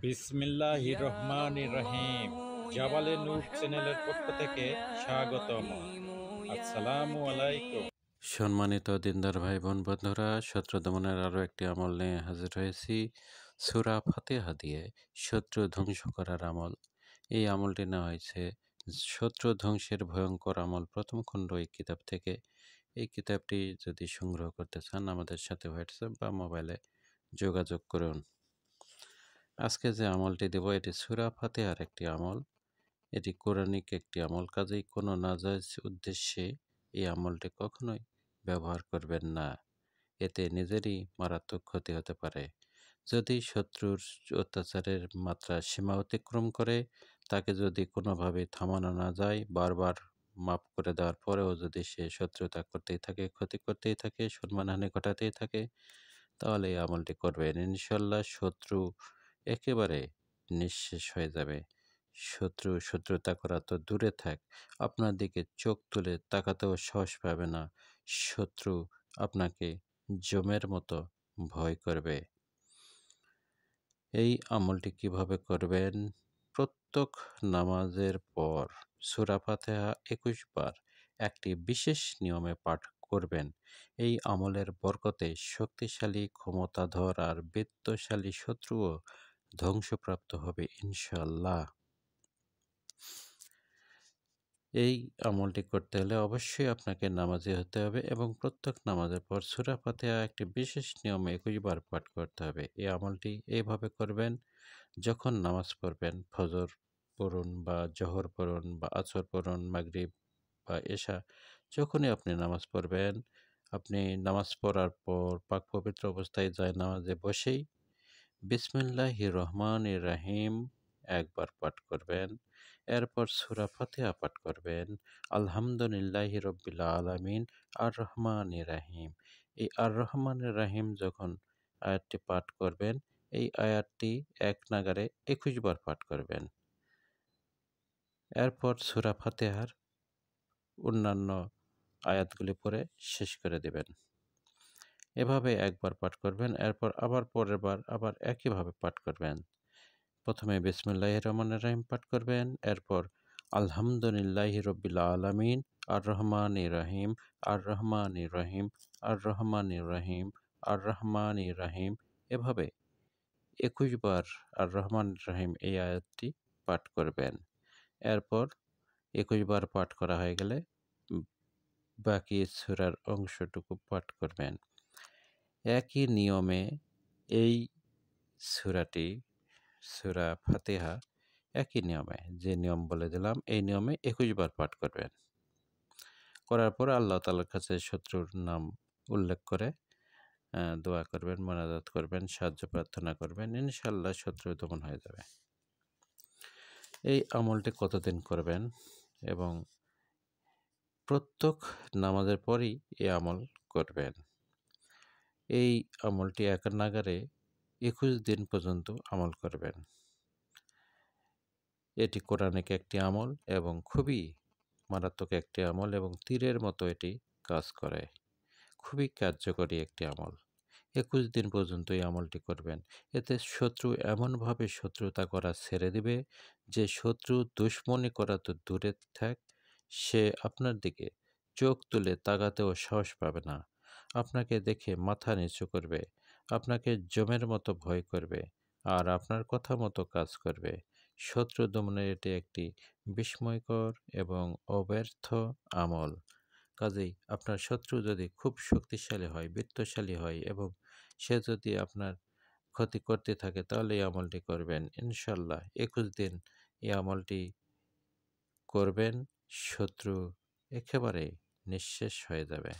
বিসমিল্লাহির রহমানির রহিম। জাবালে নূর চ্যানেলের পক্ষ থেকে স্বাগতম। আসসালামু আলাইকুম। সম্মানিত দিনদার ভাই বোন বন্ধুরা, শত্রু দমনের আরও একটি আমল নিয়ে হাজির হয়েছি। সূরা ফাতিহা দিয়ে শত্রু ধ্বংস করার আমল। এই আমলটি নেওয়া হয়েছে শত্রু ধ্বংসের ভয়ঙ্কর আমল প্রথম খণ্ড এই কিতাব থেকে। এই কিতাবটি যদি সংগ্রহ করতে চান আমাদের সাথে হোয়াটসঅ্যাপ বা মোবাইলে যোগাযোগ করুন। আজকে যে আমলটি দেব এটি সূরা ফাতিহার একটি আমল। এটি কোরআনিক একটি আমল, কাজেই কোনো নাজায়েজ উদ্দেশ্যে এই আমলটি কখনোই ব্যবহার করবেন না। এতে নিজেরই মারাত্মক ক্ষতি হতে পারে। যদি শত্রুর অত্যাচারের মাত্রা সীমা অতিক্রম করে, তাকে যদি কোনোভাবে থামানো না যায়, বারবার মাফ করে দেওয়ার পরেও যদি সে শত্রুতা করতেই থাকে, ক্ষতি করতেই থাকে, সম্মানহানি ঘটাতেই থাকে, তাহলে এই আমলটি করবেন। ইনশাল্লাহ শত্রু একেবারে নিঃশেষ হয়ে যাবে। শত্রুতা করা তো দূরে থাক, আপনার দিকে চোখ তুলে তাকাতেও সাহস পাবে না। শত্রু আপনাকে জমের মতো ভয় করবে। এই আমলটি কিভাবে করবেন? প্রত্যেক নামাজের পর সূরা ফাতিহা ২১ বার একটি বিশেষ নিয়মে পাঠ করবেন। এই আমলের বরকতে শক্তিশালী, ক্ষমতাধর আর বিত্তশালী শত্রুও ধ্বংসপ্রাপ্ত হবে ইনশাআল্লাহ। এই আমলটি করতে হলে অবশ্যই আপনাকে নামাজি হতে হবে এবং প্রত্যেক নামাজের পর সূরা ফাতিহা একটি বিশেষ নিয়মে ২১ বার পাঠ করতে হবে। এই আমলটি এইভাবে করবেন: যখন নামাজ পড়বেন, ফজর পড়ুন বা জোহর পড়ুন বা আসর পড়ুন, মাগরিব বা এশা, যখনই আপনি নামাজ পড়বেন, আপনি নামাজ পড়ার পর পাক পবিত্র অবস্থায় জায়নামাজে বসেই বিসমিল্লাহির রহমানির রহিম একবার পাঠ করবেন। এরপর সূরা ফাতিহা পাঠ করবেন। আলহামদুলিল্লাহি রব্বিল আলামিন আর রহমানির রহিম। এই আর রহমানির রহিম যখন আয়াতটি পাঠ করবেন, এই আয়াতটি এক নাগাড়ে ২১ বার পাঠ করবেন। এরপর সূরা ফাতিহার অন্যান্য আয়াতগুলি পড়ে শেষ করে দিবেন। এভাবে একবার পাঠ করবেন, এরপর আবার পরের বার আবার একইভাবে পাঠ করবেন। প্রথমে বিসমিল্লাহির রহমানির রহিম পাঠ করবেন, এরপর আলহামদুলিল্লাহি রব্বিল আলামিন আর রহমানির রহিম আর রহমানির রহিম আর রহমানির রহিম আর রহমানির রহিম, এভাবে ২১ বার আর রহমানির রহিম এই আয়াতটি পাঠ করবেন। এরপর ২১ বার পাঠ করা হয়ে গেলে বাকি সূরার অংশটুকু পাঠ করবেন। একই নিয়মে এই সূরাটি, সূরা ফাতিহা, একই নিয়মে যে নিয়ম বলে দিলাম এই নিয়মে ২১ বার পাঠ করবেন। করার পর আল্লাহ তাআলার কাছে শত্রুর নাম উল্লেখ করে দোয়া করবেন, মোনাজাত করবেন, সাহায্য প্রার্থনা করবেন। ইনশাআল্লাহ শত্রু দমন হয়ে যাবে। এই আমলটি কতদিন করবেন এবং প্রত্যেক নামাজের পরই এই আমল করবেন। এই আমলটি এক নাগাড়ে ২১ দিন পর্যন্ত আমল করবেন। এটি কোরআনিক একটি আমল এবং খুবই মারাত্মক একটি আমল এবং তীরের মতো এটি কাজ করে। খুবই কার্যকরী একটি আমল। ২১ দিন পর্যন্ত এই আমলটি করবেন। এতে শত্রু এমনভাবে শত্রুতা করা ছেড়ে দিবে যে শত্রু দুশমনি করা তো দূরে থাক, সে আপনার দিকে চোখ তুলে তাকাতেও সাহস পাবে না। আপনাকে দেখে মাথা নিচু করবে, আপনাকে জমের মতো ভয় করবে আর আপনার কথা মতো কাজ করবে। শত্রু দমনের এটি একটি বিস্ময়কর এবং অব্যর্থ আমল। কাজেই আপনার শত্রু যদি খুব শক্তিশালী হয়, বিত্তশালী হয় এবং সে যদি আপনার ক্ষতি করতে থাকে, তাহলে এই আমলটি করবেন। ইনশাআল্লাহ ২১ দিন এই আমলটি করবেন, শত্রু একেবারে নিঃশেষ হয়ে যাবে।